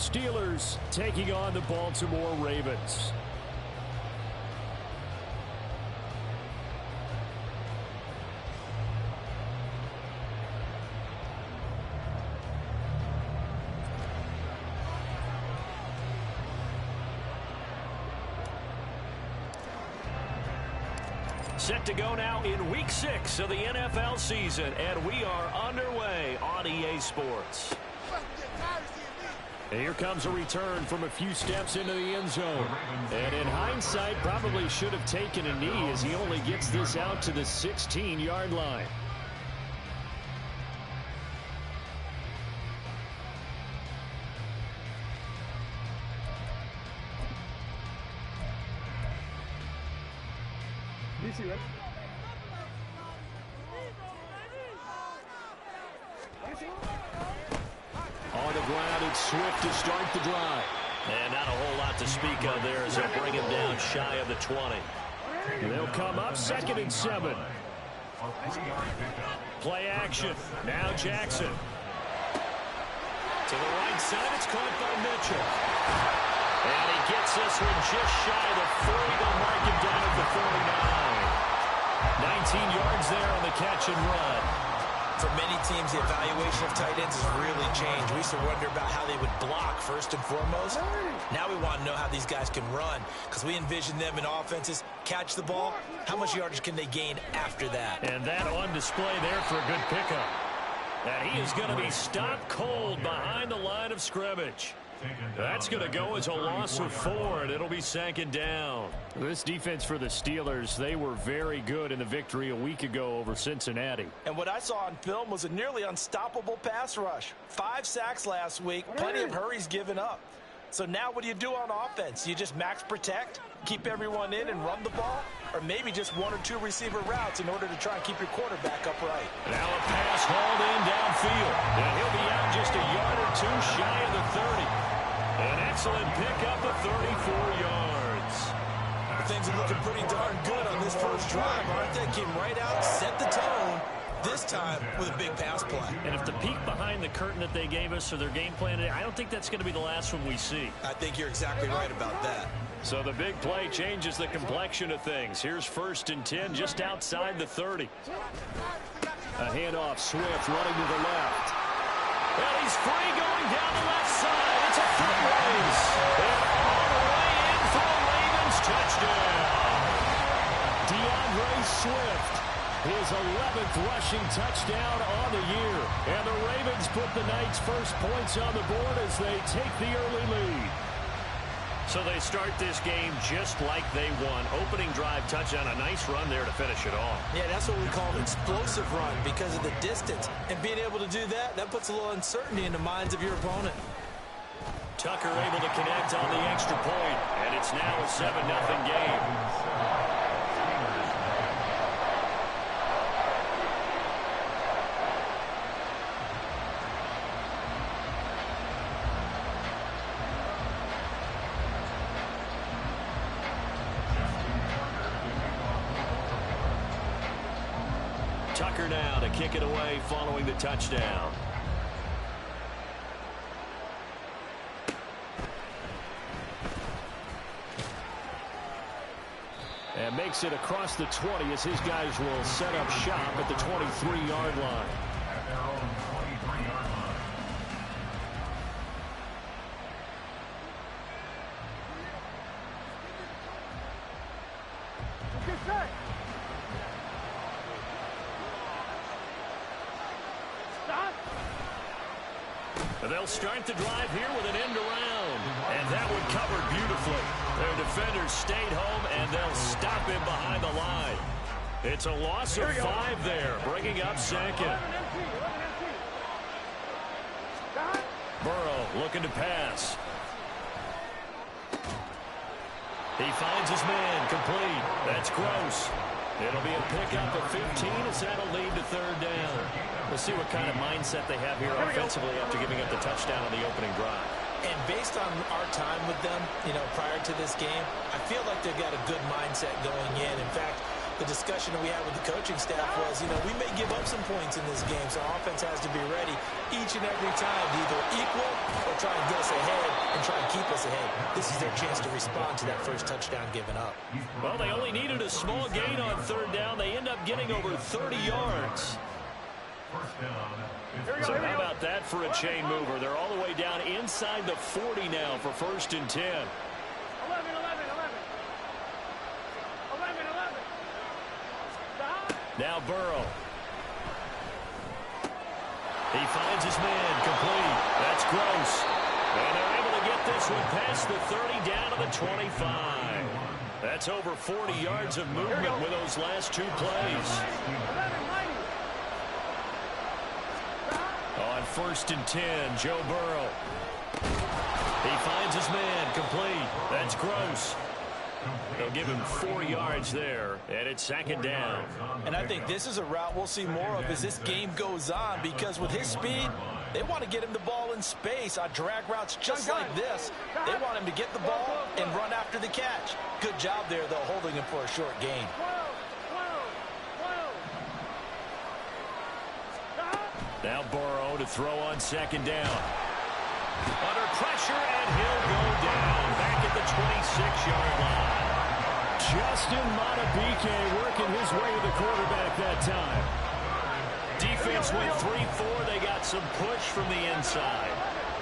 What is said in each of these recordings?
Steelers taking on the Baltimore Ravens. Set to go now in Week 6 of the NFL season, and we are underway on EA Sports. And here comes a return from a few steps into the end zone. And in hindsight, probably should have taken a knee as he only gets this out to the 16-yard line. On the ground, it's Swift to start the drive. And not a whole lot to speak of there as they'll bring him down shy of the 20. They'll come up 2nd and 7. Play action. Now Jackson. To the right side, it's caught by Mitchell. And he gets this one just shy of the 40. They'll mark him down at the 49. 19 yards there on the catch and run. For many teams, the evaluation of tight ends has really changed. We used to wonder about how they would block first and foremost. Now we want to know how these guys can run because we envision them in offenses catch the ball. How much yardage can they gain after that? And that on display there for a good pickup. And he is going to be stopped cold behind the line of scrimmage. That's going to go as a loss of 4, and it'll be 2nd down. This defense for the Steelers, they were very good in the victory a week ago over Cincinnati. And what I saw on film was a nearly unstoppable pass rush. 5 sacks last week, plenty of hurries given up. So now what do you do on offense? You just max protect, keep everyone in and run the ball? Or maybe just 1 or 2 receiver routes in order to try and keep your quarterback upright. Now a pass hauled in downfield. And he'll be out just a yard or 2 shy of the 30. An excellent pickup of 34 yards. Things are looking pretty darn good on this first drive, aren't they? Came right out, set the tone, this time with a big pass play. And if the peek behind the curtain that they gave us or their game plan today, I don't think that's going to be the last one we see. I think you're exactly right about that. So the big play changes the complexion of things. Here's 1st and 10 just outside the 30. A handoff, Swift running to the left. And he's free going down the left side. It's a foot race. And all the way in for a Ravens touchdown. DeAndre Swift, his 11th rushing touchdown on the year. And the Ravens put the night's first points on the board as they take the early lead. So they start this game just like they won. Opening drive touchdown, a nice run there to finish it off. Yeah, that's what we call an explosive run because of the distance. And being able to do that, that puts a little uncertainty in the minds of your opponent. Tucker able to connect on the extra point, and it's now a 7-0 game. Tucker now to kick it away following the touchdown. And makes it across the 20 as his guys will set up shop at the 23-yard line. They'll start the drive here with an end around. And that one covered beautifully. Their defenders stayed home, and they'll stop him behind the line. It's a loss of 5 there, bringing up 2nd. Burrow looking to pass. He finds his man, complete. That's Gross. It'll be a pickup of 15 as that'll lead to 3rd down. We'll see what kind of mindset they have here offensively after giving up the touchdown on the opening drive. And based on our time with them, prior to this game, I feel like they've got a good mindset going in. In fact, the discussion that we had with the coaching staff was, we may give up some points in this game, so our offense has to be ready each and every time to either equal or try and get us ahead and try and keep us ahead. This is their chance to respond to that first touchdown given up. Well, they only needed a small gain on third down. They end up getting over 30 yards. So how about that for a chain mover? They're all the way down inside the 40 now for 1st and 10. 11. Now Burrow. He finds his man, complete. That's Gross. And they're able to get this one past the 30 down to the 25. That's over 40 yards of movement with those last two plays. On 1st and 10, Joe Burrow. He finds his man, complete. That's Gross. They'll give him 4 yards there, and it's 2nd down. And I think this is a route we'll see more of as this game goes on, because with his speed, they want to get him the ball in space on drag routes just like this. They want him to get the ball and run after the catch. Good job there, though, holding him for a short gain. Now Burrow to throw on 2nd down. Under pressure, and he'll go down back at the 26-yard line. Justin Madubuike working his way to the quarterback that time. Defense went 3-4. They got some push from the inside.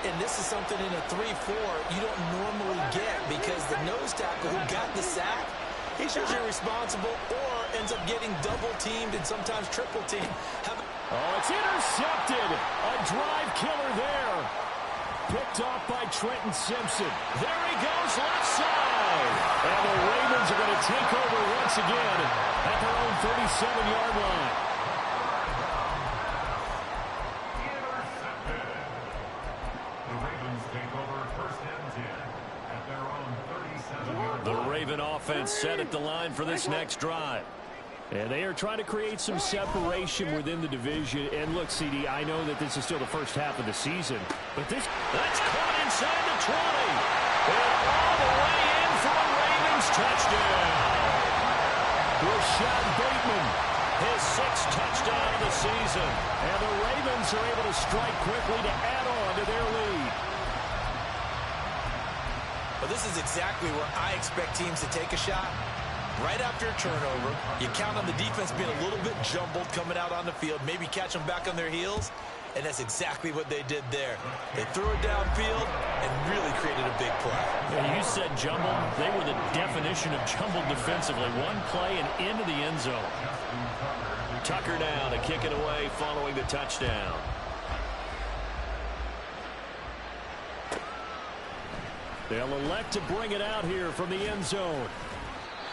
And this is something in a 3-4 you don't normally get, because the nose tackle who got the sack, he's usually responsible or ends up getting double-teamed and sometimes triple-teamed. Oh, it's intercepted. A drive killer there. Picked off by Trenton Simpson. There he goes, left side. And the Ravens are going to take over once again at their own 37-yard line. The Ravens take over 1st and 10 at their own 37-yard line. The Raven offense set at the line for this next drive. And they are trying to create some separation within the division. And look, CD, I know that this is still the first half of the season, but that's caught inside the 20. And all the way in for a Ravens touchdown. Rashad Bateman, his 6th touchdown of the season. And the Ravens are able to strike quickly to add on to their lead. Well, this is exactly where I expect teams to take a shot. Right after a turnover, you count on the defense being a little bit jumbled coming out on the field, maybe catch them back on their heels, and that's exactly what they did there. They threw it downfield and really created a big play. Yeah, you said jumbled. They were the definition of jumbled defensively. One play and into the end zone. Tucker now to kick it away following the touchdown. They'll elect to bring it out here from the end zone.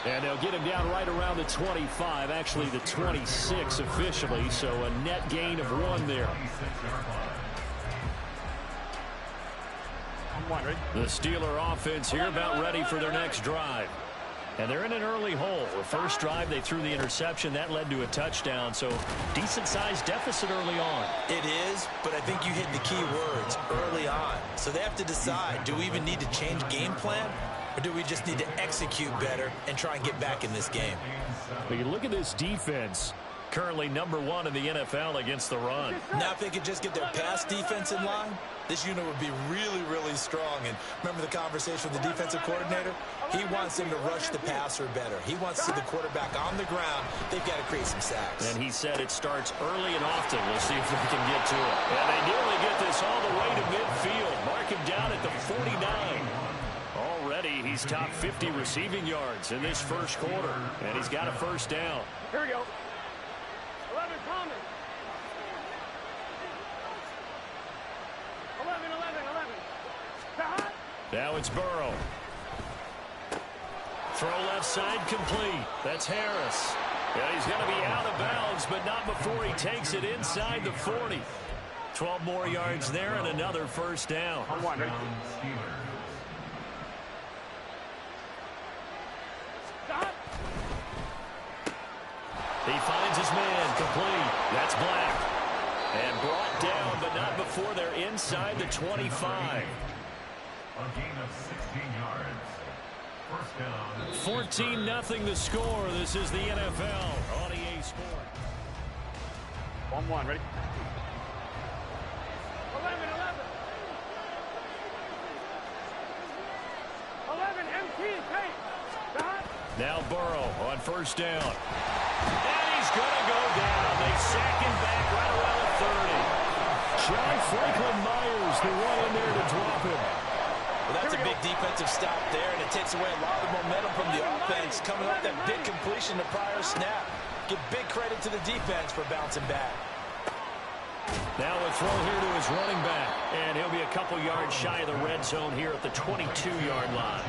And they'll get him down right around the 25, actually the 26 officially, so a net gain of 1 there. The Steeler offense here about ready for their next drive. And they're in an early hole. The first drive, they threw the interception. That led to a touchdown, so decent-sized deficit early on. It is, but I think you hit the key words, early on. So they have to decide, do we even need to change game plan? Or do we just need to execute better and try and get back in this game? But you look at this defense, currently #1 in the NFL against the run. Now if they could just get their pass defense in line, this unit would be really, really strong. And remember the conversation with the defensive coordinator? He wants them to rush the passer better. He wants to see the quarterback on the ground. They've got to create some sacks. And he said it starts early and often. We'll see if they can get to it. And they nearly get this all the way to midfield. Mark him down at the 49. Already, he's top 50 receiving yards in this first quarter, and he's got a 1st down. Here we go. 11 coming. 11. Now it's Burrow. Throw left side complete. That's Harris. Yeah, he's going to be out of bounds, but not before he takes it inside the 40. 12 more yards there and another 1st down. He finds his man, complete. That's Black. And brought down, but not before they're inside the 25. A gain of 16 yards. 14-0 the score. This is the NFL on EA Sports. 1-1, ready? 11. Now Burrow on first down. And he's going to go down. They sack him back right around the 30. John Franklin Myers, the one in there to drop him. Well, that's a big defensive stop there, and it takes away a lot of momentum from the offense. Coming up, that big completion to prior snap. Give big credit to the defense for bouncing back. Now a throw here to his running back, and he'll be a couple yards shy of the red zone here at the 22-yard line.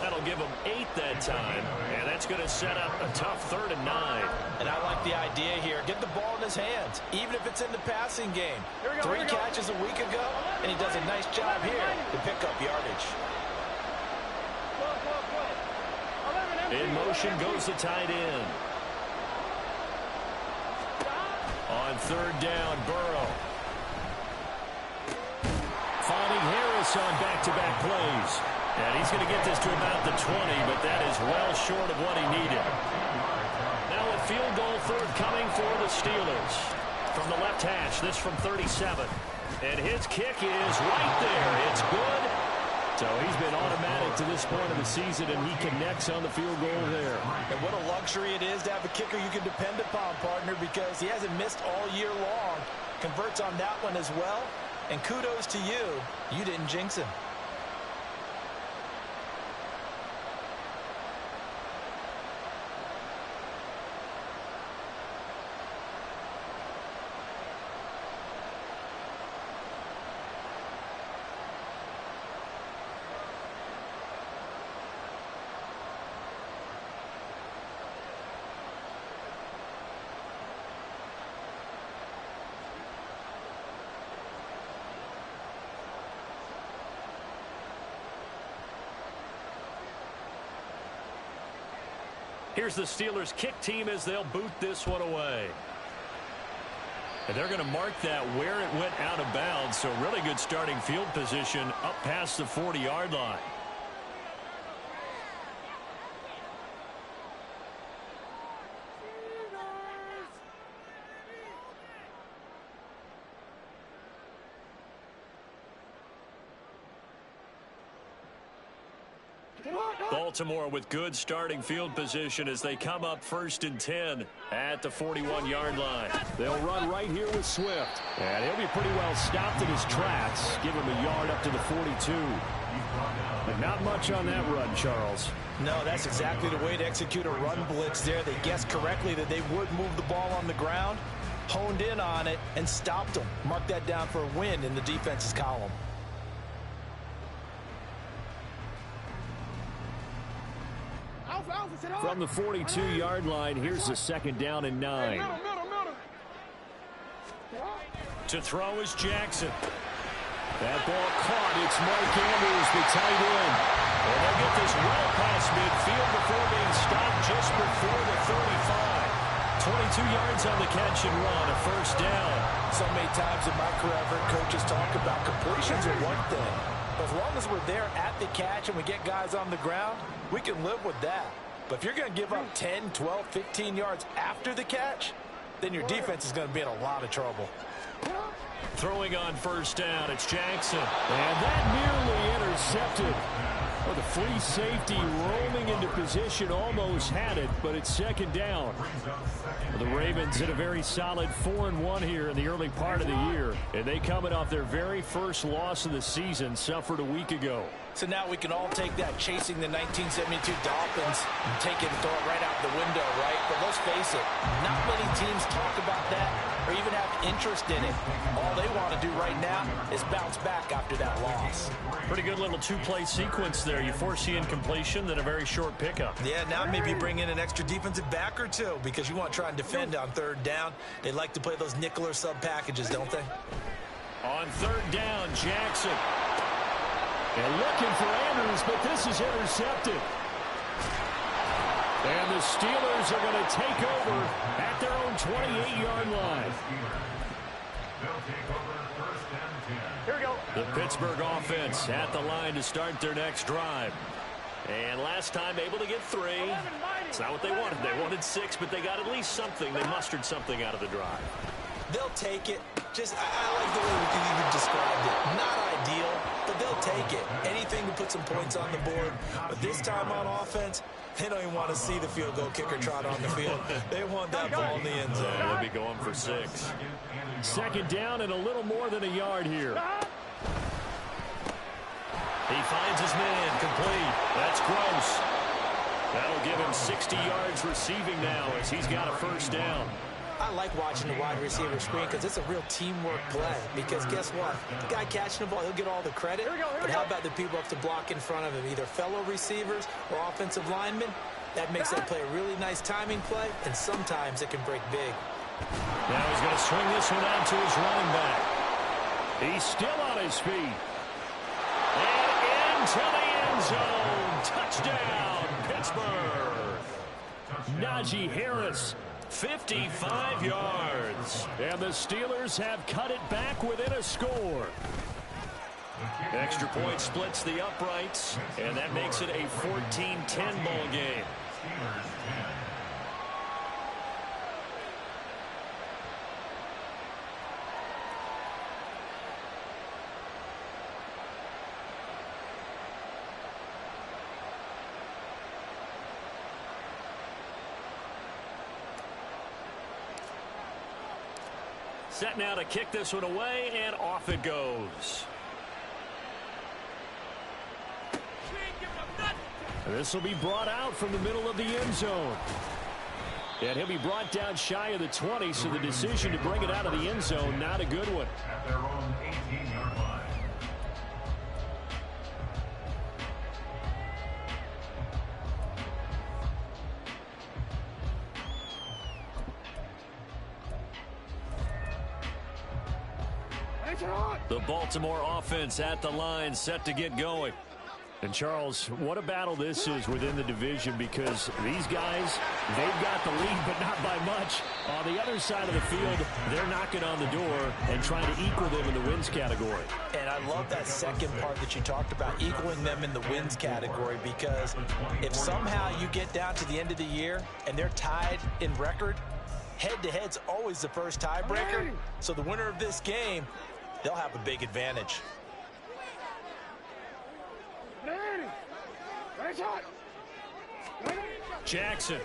That'll give him 8 that time, and that's going to set up a tough 3rd and 9. And I like the idea here. Get the ball in his hands, even if it's in the passing game. 3 catches a week ago, and he does a nice job here to pick up yardage. In motion goes the tight end. On 3rd down, Burrow. Finding Harris on back-to-back plays. And he's going to get this to about the 20, but that is well short of what he needed. Now a field goal third coming for the Steelers. From the left hash, this from 37. And his kick is right there. It's good. So he's been automatic to this point of the season, and he connects on the field goal there. And what a luxury it is to have a kicker you can depend upon, partner, because he hasn't missed all year long. Converts on that one as well. And kudos to you. You didn't jinx him. Here's the Steelers kick team as they'll boot this one away. And they're going to mark that where it went out of bounds. So really good starting field position up past the 40-yard line. Baltimore with good starting field position as they come up 1st and 10 at the 41-yard line. They'll run right here with Swift. And he'll be pretty well stopped in his tracks. Give him a yard up to the 42. But not much on that run, Charles. No, that's exactly the way to execute a run blitz there. They guessed correctly that they would move the ball on the ground, honed in on it, and stopped them. Mark that down for a win in the defense's column. From the 42-yard line, here's the 2nd down and 9. To throw is Jackson. That ball caught. It's Mark Andrews, the tight end. And they'll get this well past midfield before being stopped just before the 35. 22 yards on the catch and run, a 1st down. So many times in my career, I've heard coaches talk about completions are one thing. But as long as we're there at the catch and we get guys on the ground, we can live with that. But if you're going to give up 10, 12, 15 yards after the catch, then your defense is going to be in a lot of trouble. Throwing on 1st down, it's Jackson. And that nearly intercepted. Well, the free safety roaming into position almost had it, but it's 2nd down. The Ravens hit a very solid 4-1 here in the early part of the year. And they coming off their very first loss of the season, suffered a week ago. So now we can all take that chasing the 1972 Dolphins and take it and throw it right out the window, right? But let's face it, not many teams talk about that or even have interest in it. All they want to do right now is bounce back after that loss. Pretty good little 2-play sequence there. You force the incompletion, then a very short pickup. Yeah, now maybe bring in an extra defensive back or two because you want to try and defend on 3rd down. They like to play those nickel or sub packages, don't they? On 3rd down, Jackson. And looking for Andrews, but this is intercepted. And the Steelers are going to take over at their own 28-yard line. Here we go. The Pittsburgh offense at the line to start their next drive. And last time able to get 3. It's not what they wanted. They wanted 6, but they got at least something. They mustered something out of the drive. They'll take it. I like the way you described it. Not ideal, but they'll take it. Anything to put put some points on the board. But this time on offense, they don't even want to see the field goal kicker trot on the field. They want that ball in the end zone. They'll be going for 6. Second down and a little more than a yard here. He finds his man complete. That's Gross. That'll give him 60 yards receiving now as he's got a first down. I like watching the wide receiver screen because it's a real teamwork play. Because guess what? The guy catching the ball, he'll get all the credit. But how about the people up to block in front of him, either fellow receivers or offensive linemen? That makes that play a really nice timing play, and sometimes it can break big. Now he's going to swing this one out to his running back. He's still on his feet. And into the end zone. Touchdown, Pittsburgh. Najee Harris, 55 yards. And the Steelers have cut it back within a score. Extra point splits the uprights, and that makes it a 14-10 ball game. Set now to kick this one away, and off it goes. This will be brought out from the middle of the end zone. And he'll be brought down shy of the 20, so the decision to bring it out of the end zone, not a good one. At their own 18-yard line. The Baltimore offense at the line, set to get going. And, Charles, what a battle this is within the division, because these guys, they've got the lead, but not by much. On the other side of the field, they're knocking on the door and trying to equal them in the wins category. And I love that second part that you talked about, equaling them in the wins category, because if somehow you get down to the end of the year and they're tied in record, head-to-head's always the first tiebreaker. So the winner of this game, they'll have a big advantage. Jackson.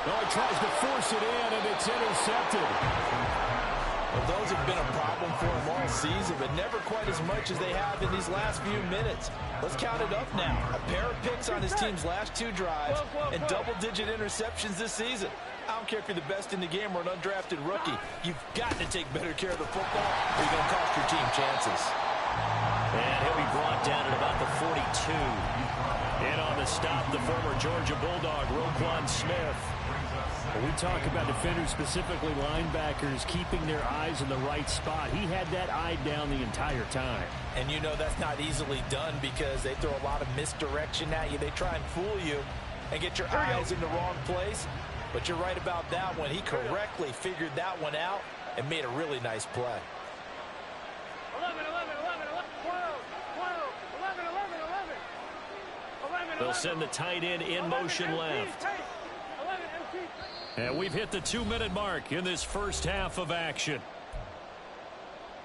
Oh, he tries to force it in, and it's intercepted. Well, those have been a problem for him all season, but never quite as much as they have in these last few minutes. Let's count it up now. A pair of picks on his team's last 2 drives and double-digit interceptions this season. I don't care if you're the best in the game or an undrafted rookie. You've got to take better care of the football, or you're going to cost your team chances. And he'll be brought down at about the 42. In on the stop, the former Georgia Bulldog, Roquan Smith. When we talk about defenders, specifically linebackers, keeping their eyes in the right spot, he had that eye down the entire time. And you know that's not easily done because they throw a lot of misdirection at you. They try and fool you and get your eyes in the wrong place. But you're right about that one. He correctly figured that one out and made a really nice play. 11, 11, 11, 11, 12, 12, 11, 11, 11. 11, They'll send the tight end in motion left. 11, empty. And we've hit the 2-minute mark in this first half of action.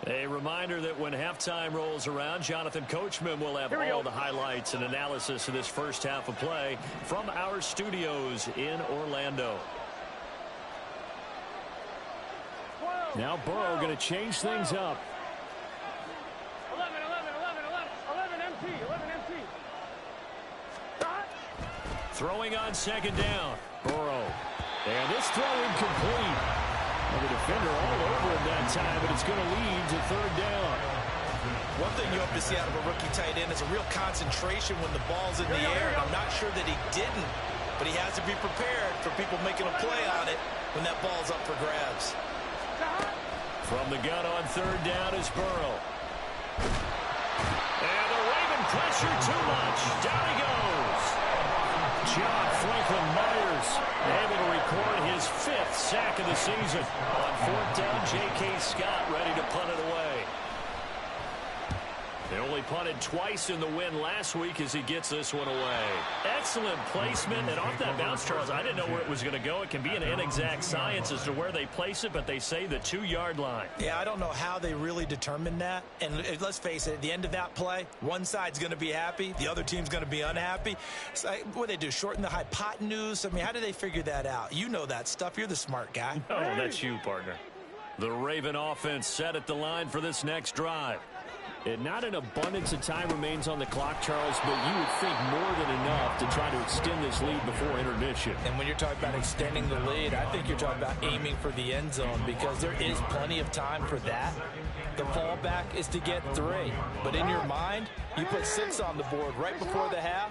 A reminder that when halftime rolls around, Jonathan Coachman will have all the highlights and analysis of this first half of play from our studios in Orlando. Now Burrow going to change things up. 11, 11, 11, 11, 11 empty, 11 empty. Throwing on second down. Burrow. And this throw incomplete. And the defender all over him that time, but it's going to lead to third down. One thing you hope to see out of a rookie tight end is a real concentration when the ball's in the air. And I'm not sure that he didn't, but he has to be prepared for people making a play on it when that ball's up for grabs. From the gun on third down is Burrow. And the Raven pressure too much. Down he goes. John Franklin Myers able to record his 5th sack of the season. On fourth down, J.K. Scott ready to punt it away. They only punted twice in the win last week as he gets this one away. Excellent placement. And off that bounce, Charles, I didn't know where it was going to go. It can be an inexact science as to where they place it, but they say the 2-yard line. Yeah, I don't know how they really determine that. And let's face it, at the end of that play, one side's going to be happy, the other team's going to be unhappy. So what do they do, shorten the hypotenuse? I mean, how do they figure that out? You know that stuff. You're the smart guy. Oh, that's you, partner. The Raven offense set at the line for this next drive. And not an abundance of time remains on the clock, Charles, but you would think more than enough to try to extend this lead before intermission. And when you're talking about extending the lead, I think you're talking about aiming for the end zone because there is plenty of time for that. The fallback is to get 3. But in your mind, you put 6 on the board right before the half.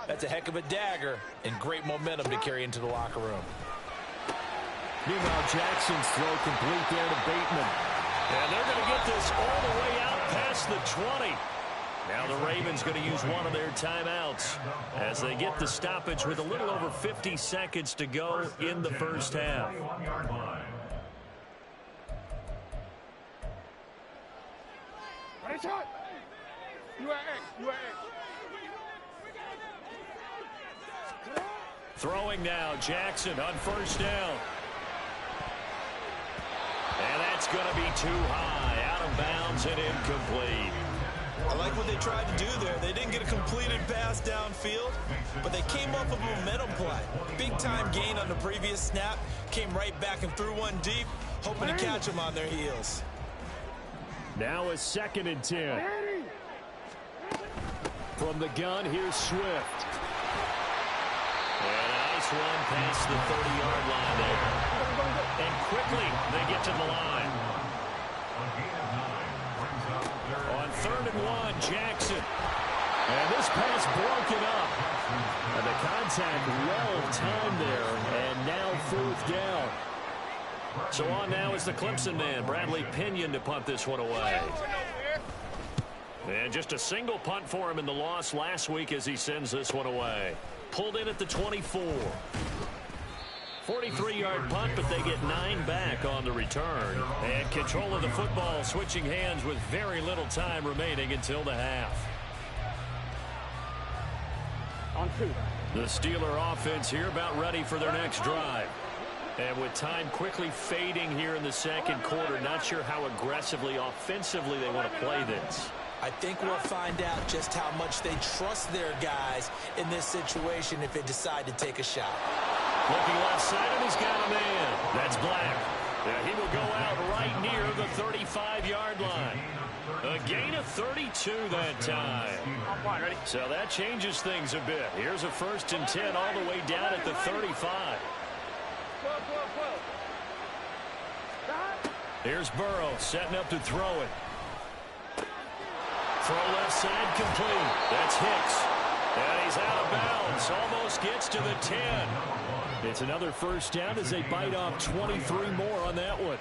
That's a heck of a dagger and great momentum to carry into the locker room. Meanwhile, Jackson's throw complete there to Bateman. And they're going to get this all the way out past the 20. Now the Ravens going to use one of their timeouts as they get the stoppage with a little over 50 seconds to go in the first half. Throwing now, Jackson on first down. And that's going to be too high, out of bounds and incomplete. I like what they tried to do there. They didn't get a completed pass downfield, but they came up with a momentum play. Big-time gain on the previous snap, came right back and threw one deep, hoping to catch them on their heels. Now a 2nd and 10. From the gun, here's Swift. And a nice run past the 30-yard line there. And quickly, they get to the line. On 3rd and 1, Jackson. And this pass broken up. And the contact well timed there. And now 4th down. So on now is the Clemson man, Bradley Pinion, to punt this one away. And just a single punt for him in the loss last week as he sends this one away. Pulled in at the 24. 43-yard punt, but they get 9 back on the return. And control of the football switching hands with very little time remaining until the half. On 2. The Steeler offense here about ready for their next drive. And with time quickly fading here in the second quarter, not sure how aggressively, offensively they want to play this. I think we'll find out just how much they trust their guys in this situation if they decide to take a shot. Looking left side, and he's got a man. That's Black. Yeah, he will go out right near the 35-yard line. A gain of 32 that time. So that changes things a bit. Here's a 1st and 10 all the way down at the 35. Here's Burrow setting up to throw it. Throw left side complete. That's Hicks. And he's out of bounds. Almost gets to the 10. It's another 1st down as they bite off 23 more on that one.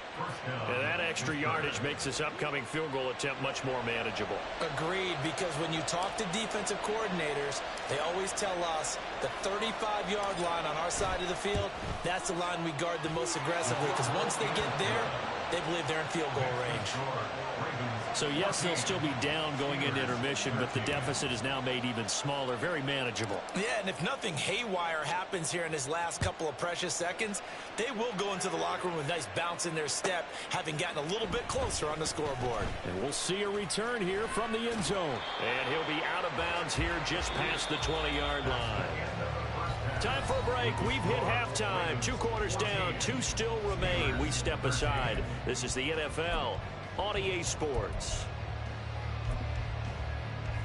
And that extra yardage makes this upcoming field goal attempt much more manageable. Agreed, because when you talk to defensive coordinators, they always tell us the 35-yard line on our side of the field, that's the line we guard the most aggressively, because once they get there, they believe they're in field goal range. So, yes, they'll still be down going into intermission, but the deficit is now made even smaller, very manageable. Yeah, and if nothing haywire happens here in his last couple of precious seconds, they will go into the locker room with a nice bounce in their step, having gotten a little bit closer on the scoreboard. And we'll see a return here from the end zone. And he'll be out of bounds here just past the 20-yard line. Time for a break. We've hit halftime. 2 quarters down, 2 still remain. We step aside. This is the NFL on EA Sports.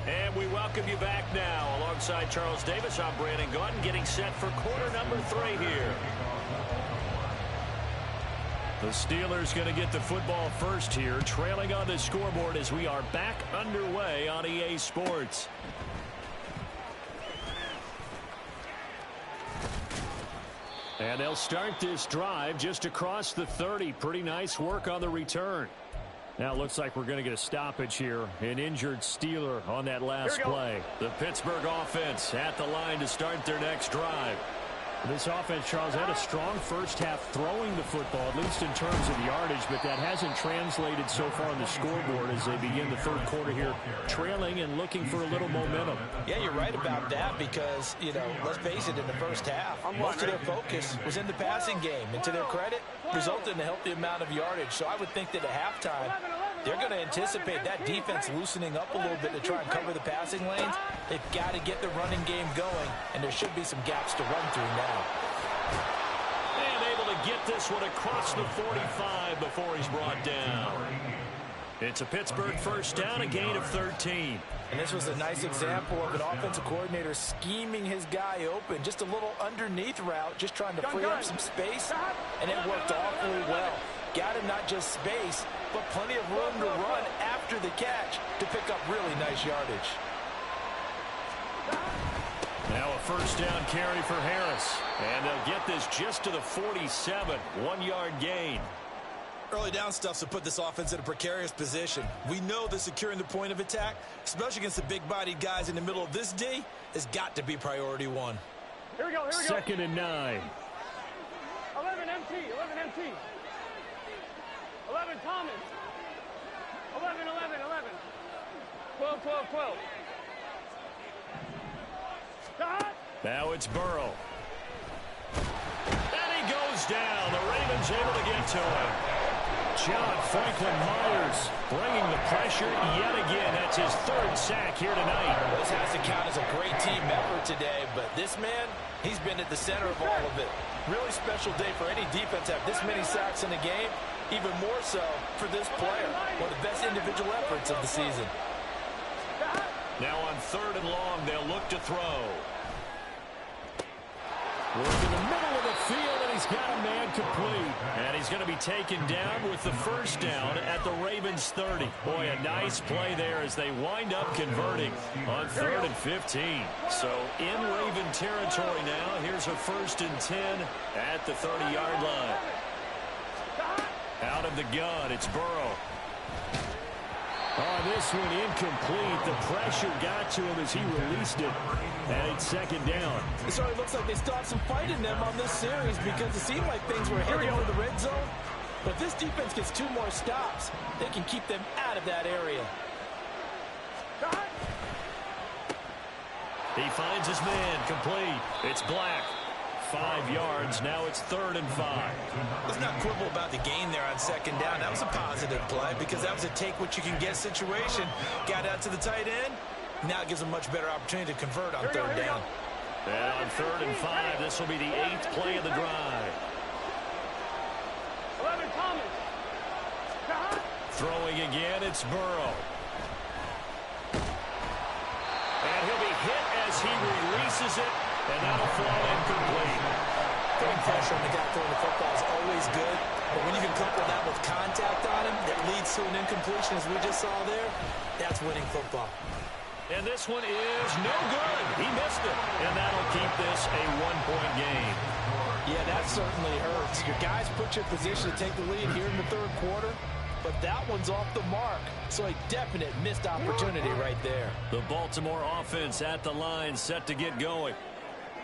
And we welcome you back now. Alongside Charles Davis, I'm Brandon Gaudin, getting set for quarter number 3 here. The Steelers going to get the football first here, trailing on the scoreboard as we are back underway on EA Sports. And they'll start this drive just across the 30. Pretty nice work on the return. Now it looks like we're going to get a stoppage here. An injured Steeler on that last play. The Pittsburgh offense at the line to start their next drive. This offense, Charles, had a strong first half throwing the football, at least in terms of yardage, but that hasn't translated so far on the scoreboard as they begin the third quarter here, trailing and looking for a little momentum. Yeah, you're right about that because, you know, let's face it, in the first half, most of their focus was in the passing game. And to their credit, resulted in a healthy amount of yardage. So I would think that at halftime, they're going to anticipate that defense loosening up a little bit to try and cover the passing lanes. They've got to get the running game going, and there should be some gaps to run through now. And able to get this one across the 45 before he's brought down. It's a Pittsburgh first down, a gain of 13. And this was a nice example of an offensive coordinator scheming his guy open. Just a little underneath route, just trying to free up some space, and it worked awfully well. Got him not just space, but plenty of room to run after the catch to pick up really nice yardage. Now a first down carry for Harris. And they'll get this just to the 47, 1-yard gain. Early down stuff's to put this offense in a precarious position. We know that securing the point of attack, especially against the big-bodied guys in the middle of this D, has got to be priority one. Here we go, here we go. 2nd and 9. 11 MT, 11 MT. 11 Thomas. 11, 11, 11. 12, 12, 12. Now it's Burrow. And he goes down. The Ravens able to get to him. John Franklin Myers bringing the pressure yet again. That's his 3rd sack here tonight. This has to count as a great team effort today, but this man, he's been at the center of all of it. Really special day for any defense to have this many sacks in a game, even more so for this player. One of the best individual efforts of the season. Now on 3rd and long, they'll look to throw. Look in the middle of the field, and he's got a man complete. And he's going to be taken down with the first down at the Ravens 30. Boy, a nice play there as they wind up converting on 3rd and 15. So in Raven territory now. Here's a 1st and 10 at the 30-yard line. Out of the gun, it's Burrow. Oh, this one incomplete. The pressure got to him as he released it. And it's 2nd down. It certainly looks like they still have some fight in them on this series because it seemed like things were heading for the red zone. But if this defense gets 2 more stops, they can keep them out of that area. He finds his man complete. It's Black. 5 yards. Now it's 3rd and 5. Let's not quibble about the gain there on 2nd down. That was a positive play because that was a take-what-you-can-get situation. Got out to the tight end. Now it gives them a much better opportunity to convert on 3rd down. And on 3rd and 5, this will be the 8th play of the drive. 11 Thomas. Throwing again, it's Burrow. And he'll be hit as he releases it. And that'll fall incomplete. Putting pressure on the guy throwing the football is always good, but when you can couple that with contact on him that leads to an incompletion, as we just saw there, that's winning football. And this one is no good. He missed it. And that'll keep this a 1-point game. Yeah, that certainly hurts. Your guys put you in position to take the lead here in the 3rd quarter, but that one's off the mark. So a definite missed opportunity right there. The Baltimore offense at the line, set to get going.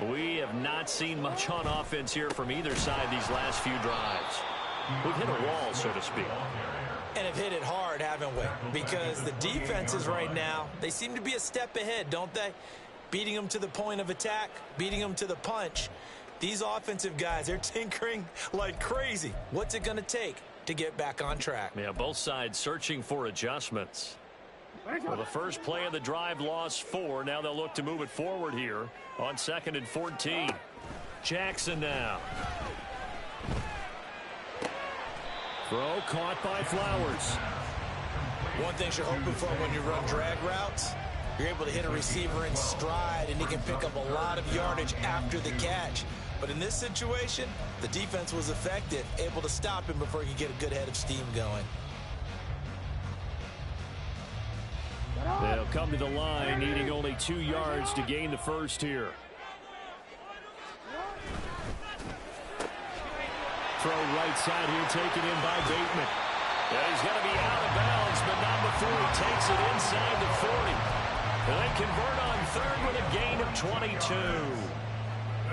We have not seen much on offense here from either side these last few drives. We've hit a wall, so to speak. And have hit it hard, haven't we? Because the defenses right now, they seem to be a step ahead, don't they? Beating them to the point of attack, beating them to the punch. These offensive guys, they're tinkering like crazy. What's it going to take to get back on track? Yeah, both sides searching for adjustments. Well, the first play of the drive lost 4. Now they'll look to move it forward here on 2nd and 14. Jackson now. Throw caught by Flowers. One thing you're hoping for when you run drag routes, you're able to hit a receiver in stride and he can pick up a lot of yardage after the catch. But in this situation, the defense was effective, able to stop him before he could get a good head of steam going. They'll come to the line, needing only 2 yards to gain the first here. Throw right side here, taken in by Bateman. Yeah, he's going to be out of bounds, but not before he takes it inside the 40. And they convert on 3rd with a gain of 22.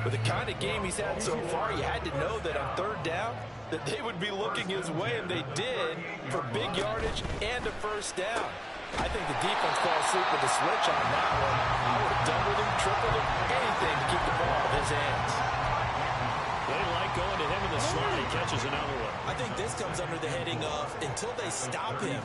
With the kind of game he's had so far, you had to know that on third down, that they would be looking his way, and they did, for big yardage and a first down. I think the defense fell asleep with the switch on that one. I would have doubled him, tripled him, anything to keep the ball out of his hands. They like going to him in the slot. He catches another one. I think this comes under the heading of, until they stop him,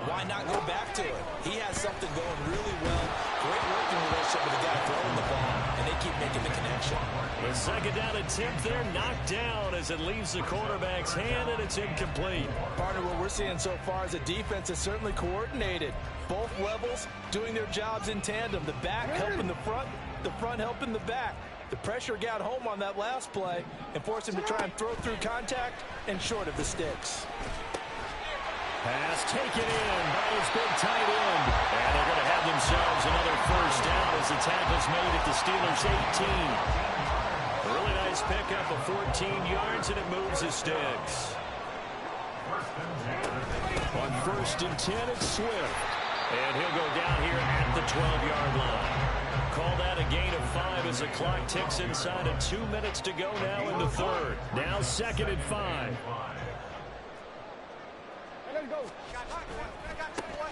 why not go back to it? He has something going really well. Great working relationship with the guy throwing the ball, and they keep making the connection. The second down attempt there knocked down as it leaves the quarterback's hand, and it's incomplete. Partner, what we're seeing so far is a defense that's certainly coordinated. Both levels doing their jobs in tandem. The back helping the front helping the back. The pressure got home on that last play and forced him to try and throw through contact and short of the sticks. Pass taken in by his big tight end. And they're going to have themselves another first down as the tackle's made at the Steelers' 18. A really nice pickup of 14 yards, and it moves the sticks. On 1st and 10, it's Swift. And he'll go down here at the 12-yard line. Call that a gain of 5 as the clock ticks inside of 2 minutes to go now in the third. Now 2nd and 5.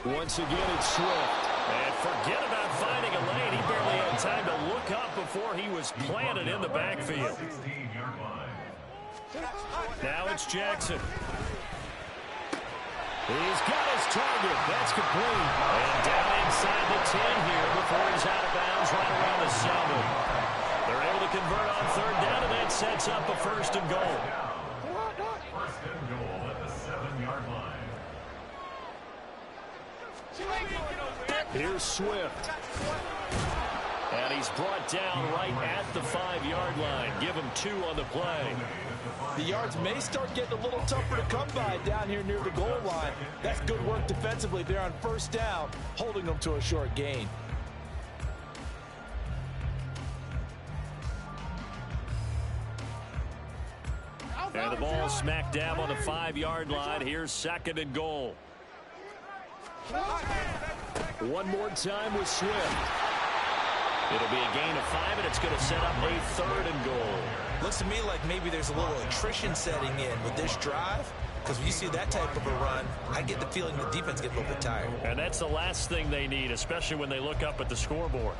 Once again, it's Swift. And forget about finding a lane. He barely had time to look up before he was planted in the backfield. Now it's Jackson. He's got his target. That's complete. And down inside the 10 here before he's out of bounds right around the 7. They're able to convert on third down, and that sets up a 1st and goal. 1st and goal at the 7-yard line. Here's Swift. And he's brought down right at the 5-yard line. Give him 2 on the play. The yards may start getting a little tougher to come by down here near the goal line. That's good work defensively there on 1st down, holding them to a short gain. And the ball smack dab on the 5-yard line. Here's 2nd and goal. One more time with Swift. It'll be a gain of 5, and it's going to set up a 3rd and goal. Looks to me like maybe there's a little attrition setting in with this drive, because when you see that type of a run, I get the feeling the defense gets a little bit tired. And that's the last thing they need, especially when they look up at the scoreboard.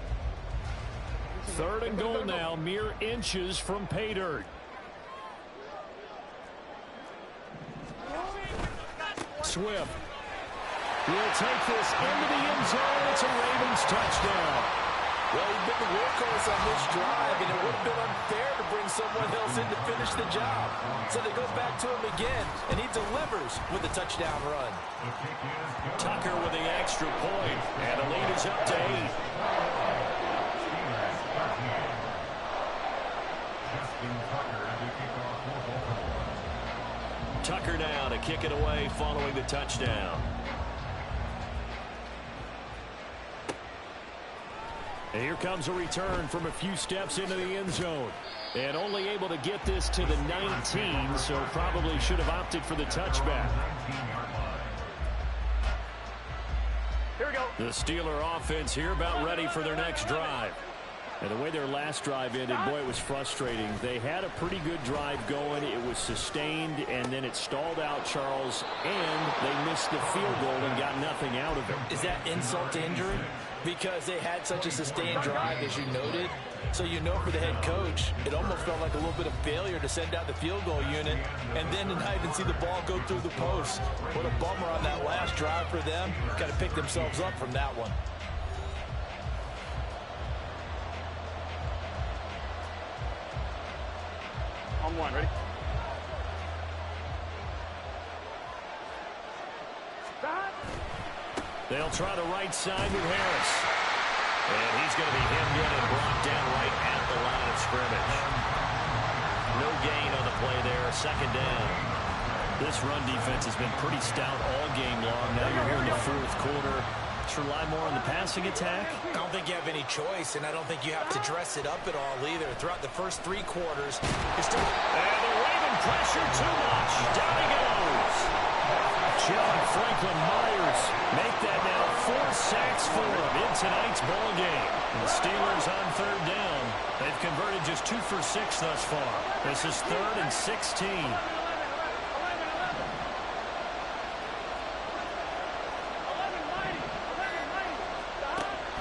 3rd and goal now, mere inches from pay dirt. Swift will take this into the end zone. It's a Ravens touchdown. Well, he's been the workhorse on this drive, and it would have been unfair to bring someone else in to finish the job. So they go back to him again, and he delivers with a touchdown run. Tucker with the extra point, and the lead is up to 8. Tucker now to kick it away following the touchdown. And here comes a return from a few steps into the end zone. And only able to get this to the 19, so probably should have opted for the touchback. Here we go. The Steeler offense here about ready for their next drive. And the way their last drive ended, boy, it was frustrating. They had a pretty good drive going. It was sustained, and then it stalled out, Charles, and they missed the field goal and got nothing out of it. Is that insult to injury? Because they had such a sustained drive, as you noted. So you know for the head coach, it almost felt like a little bit of failure to send out the field goal unit and then to not even see the ball go through the post. What a bummer on that last drive for them. Got to pick themselves up from that one. On 1, ready? They'll try the right side with Harris. And he's going to be hemmed in and brought down right at the line of scrimmage. No gain on the play there, 2nd down. This run defense has been pretty stout all game long. Now you're here in the 4th quarter. Let's rely more on the passing attack. I don't think you have any choice, and I don't think you have to dress it up at all either. Throughout the first 3 quarters, you're still... And the Raven pressure too much. Down he goes. John Franklin Myers make that now 4 sacks for him in tonight's ball game. The Steelers on third down. They've converted just 2 for 6 thus far. This is 3rd and 16.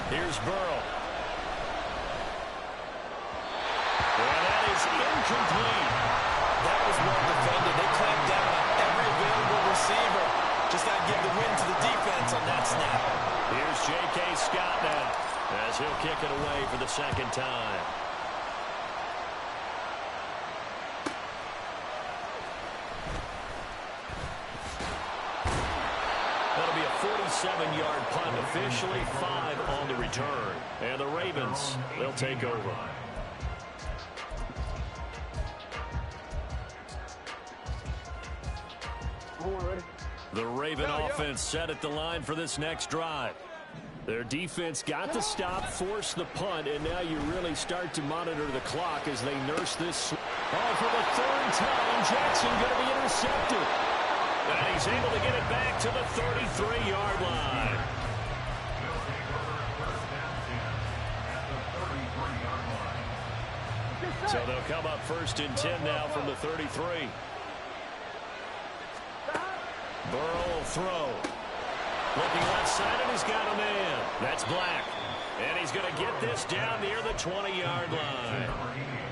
Here's Burrow. And that is incomplete. That was well defended. They clamped down on every available receiver. Just got to give the win to the defense on that snap. Here's J.K. Scott now as he'll kick it away for the second time. That'll be a 47-yard punt, officially 5 on the return. And the Ravens, they'll take over. The Raven offense set at the line for this next drive. Their defense got the stop, forced the punt, and now you really start to monitor the clock as they nurse this. Oh, for the 3rd time, Jackson going to be intercepted. And he's able to get it back to the 33-yard line. So they'll come up 1st and 10 now from the 33. Burrow will throw. Looking left side, and he's got a man. That's Black. And he's going to get this down near the 20-yard line.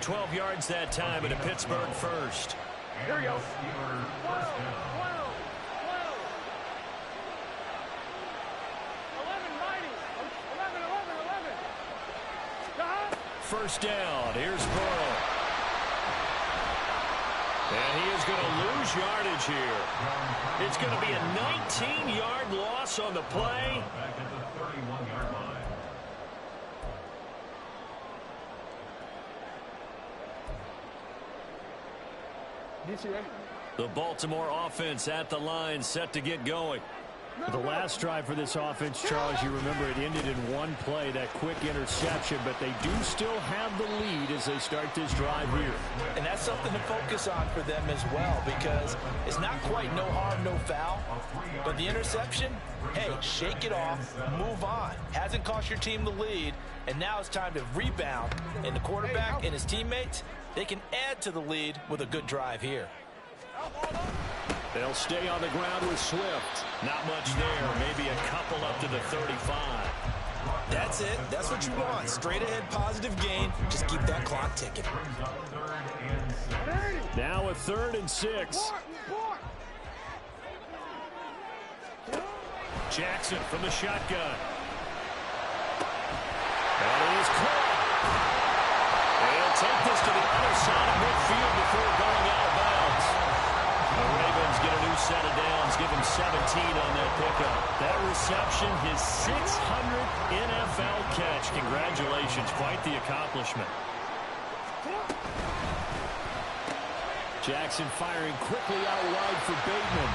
12 yards that time, and a Pittsburgh first. Here we go. 1st down. Here's Burrow. And he is going to lose yardage here. It's going to be a 19-yard loss on the play. Back at the 31-yard line. The Baltimore offense at the line, set to get going. The last drive for this offense, Charles, you remember it ended in one play, that quick interception, but they do still have the lead as they start this drive here. And that's something to focus on for them as well, because it's not quite no harm, no foul, but the interception, hey, shake it off, move on. Hasn't cost your team the lead, and now it's time to rebound, and the quarterback and his teammates, they can add to the lead with a good drive here. They'll stay on the ground with Swift. Not much there. Maybe a couple up to the 35. That's it. That's what you want. Straight ahead positive gain. Just keep that clock ticking. Now a 3rd and 6. Jackson from the shotgun. And it is caught. They'll take this to the other side of midfield before going out of bounds. The Ravens get a new set of downs, give him 17 on that pickup. That reception, his 600th NFL catch. Congratulations, quite the accomplishment. Jackson firing quickly out wide for Bateman.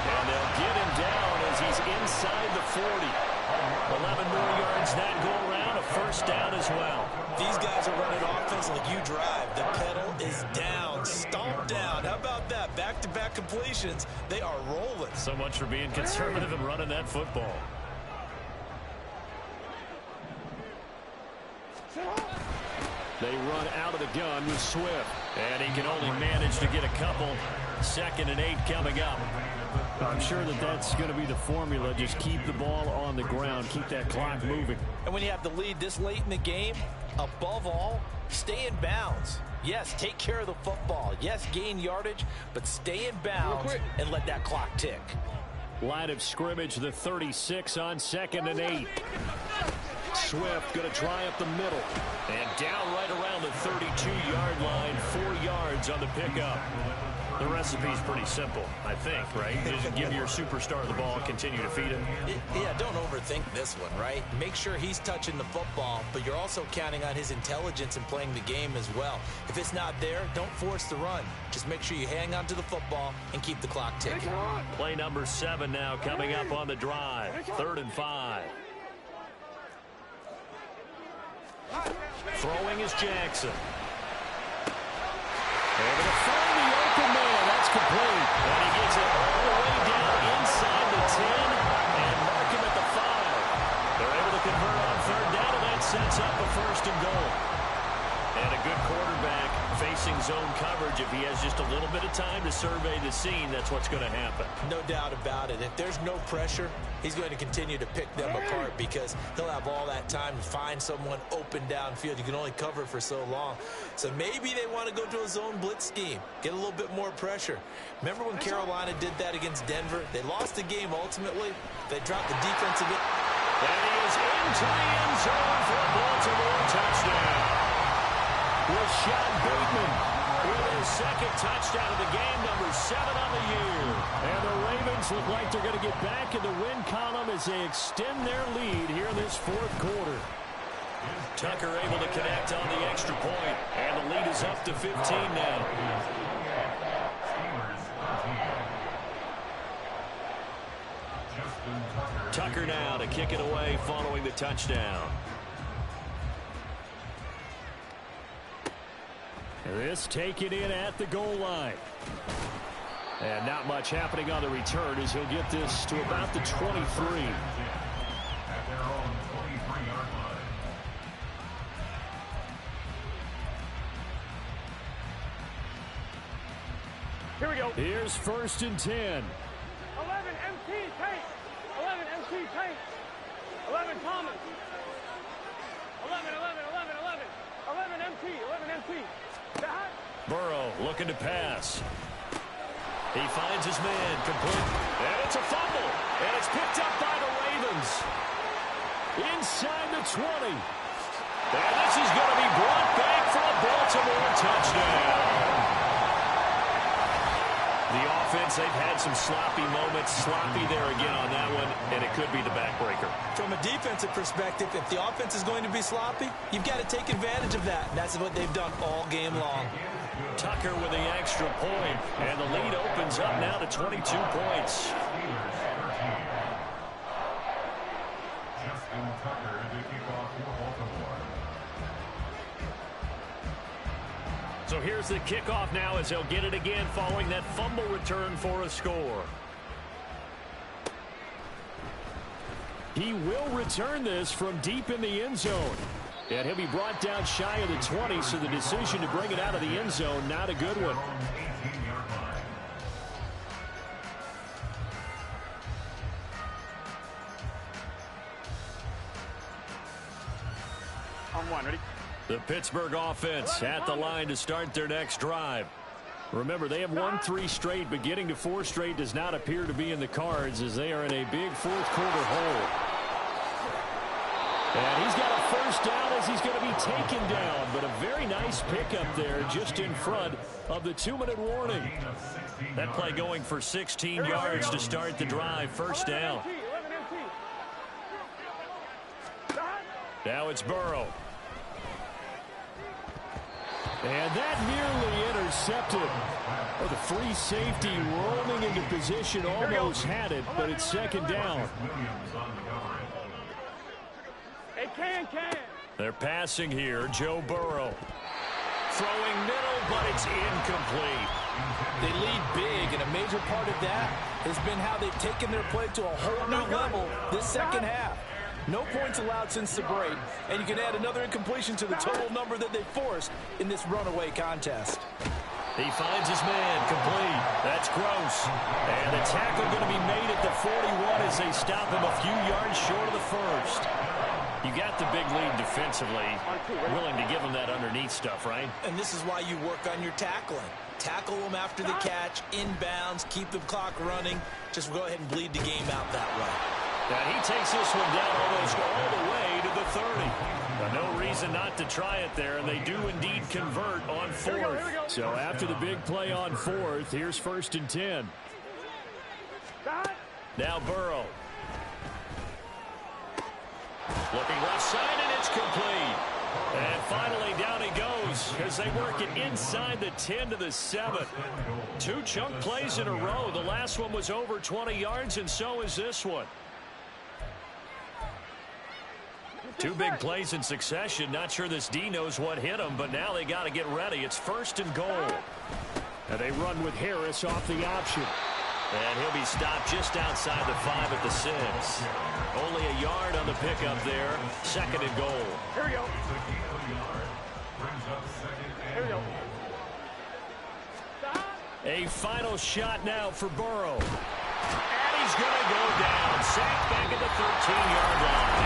And they'll get him down as he's inside the 40. 11 more yards that go around, a 1st down as well. These guys are running offense like you drive. The pedal is down, stomp down. How about that? Back-to-back completions. They are rolling. So much for being conservative and running that football. They run out of the gun with Swift. And he can only manage to get a couple. 2nd and 8 coming up. I'm sure that that's going to be the formula. Just keep the ball on the ground. Keep that clock moving. And when you have the lead this late in the game, above all, stay in bounds. Yes, take care of the football. Yes, gain yardage, but stay in bounds and let that clock tick. Line of scrimmage, the 36 on 2nd and 8. Swift going to try up the middle. And down right around the 32-yard line, 4 yards on the pickup. The recipe's pretty simple, I think, right? Just give your superstar the ball, continue to feed him. Yeah, don't overthink this one, right? Make sure he's touching the football, but you're also counting on his intelligence in playing the game as well. If it's not there, don't force the run. Just make sure you hang on to the football and keep the clock ticking. Play number 7 now coming up on the drive. 3rd and 5. Throwing is Jackson. Able to find the open man. That's complete. And he gets it all the way down inside the 10 and mark him at the 5. to convert on third down, and that sets up a first and goal. And a good quarterback facing zone coverage. If he has just a little bit of time to survey the scene, that's what's going to happen. No doubt about it. If there's no pressure, he's going to continue to pick them apart because he'll have all that time to find someone open downfield. You can only cover for so long. So maybe they want to go to a zone blitz scheme, get a little bit more pressure. Remember when Carolina did that against Denver? They lost the game ultimately. They dropped the defensive. And he is into the end zone for a Baltimore touchdown. Rashad Bateman with his second touchdown of the game, number 7 on the year. And the Ravens look like they're going to get back in the win column as they extend their lead here in this fourth quarter. Tucker able to connect on the extra point, and the lead is up to 15 now. Tucker now to kick it away following the touchdown. This taken in at the goal line. And not much happening on the return as he'll get this to about the 23. At their own 23-yard line. Here we go. Here's first and 10. 11 MT Tate. 11 MT Tate. 11 Thomas. 11 MT. 11 MT. Burrow looking to pass. He finds his man complete. And it's a fumble. And it's picked up by the Ravens. Inside the 20. And this is going to be brought back for a Baltimore touchdown. The offense, they've had some sloppy moments. Sloppy there again on that one, and it could be the backbreaker. From a defensive perspective, if the offense is going to be sloppy, you've got to take advantage of that. And that's what they've done all game long. Tucker with the extra point, and the lead opens up now to 22 points. Justin Tucker to kick off for Baltimore. So here's the kickoff now as they'll get it again following that fumble return for a score. He will return this from deep in the end zone. And he'll be brought down shy of the 20, so the decision to bring it out of the end zone, not a good one. On one, ready? The Pittsburgh offense at the line to start their next drive. Remember, they have won 3 straight, but getting to 4 straight does not appear to be in the cards as they are in a big fourth quarter hole. And he's got a first down as he's going to be taken down, but a very nice pickup there just in front of the 2-minute warning. That play going for 16 yards to start the drive, first down. Now it's Burrow. And that nearly intercepted. Oh, the free safety rolling into position, almost had it, but it's second down. Hey, can. They're passing here, Joe Burrow. Throwing middle, but it's incomplete. They lead big, and a major part of that has been how they've taken their play to a whole new level this second half. No points allowed since the break, and you can add another incompletion to the total number that they forced in this runaway contest. He finds his man complete. That's Gross. And the tackle going to be made at the 41 as they stop him a few yards short of the first. You got the big lead defensively. Willing to give him that underneath stuff, right? And this is why you work on your tackling. Tackle them after the catch, inbounds, keep the clock running. Just go ahead and bleed the game out that way. Now he takes this one down almost all the way to the 30. No reason not to try it there, and they do indeed convert on 4th. So after the big play on 4th, here's first and 10. Now Burrow. Looking left side, and it's complete. And finally down he goes as they work it inside the 10 to the 7. 2 chunk plays in a row. The last one was over 20 yards, and so is this one. 2 big plays in succession. Not sure this D knows what hit him, but now they got to get ready. It's first and goal. And they run with Harris off the option. And he'll be stopped just outside the 5 at the 6. Only a a yard on the pickup there. 2nd and goal. Here we go. Here we go. A final shot now for Burrow. And he's going to go down. Sacked back at the 13-yard line.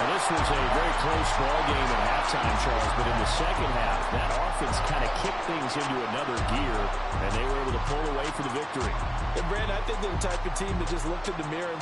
Now, this was a very close ball game at halftime, Charles, but in the second half, that offense kind of kicked things into another gear, and they were able to pull away for the victory. And, Brandon, I think they're the type of team that just looked in the mirror and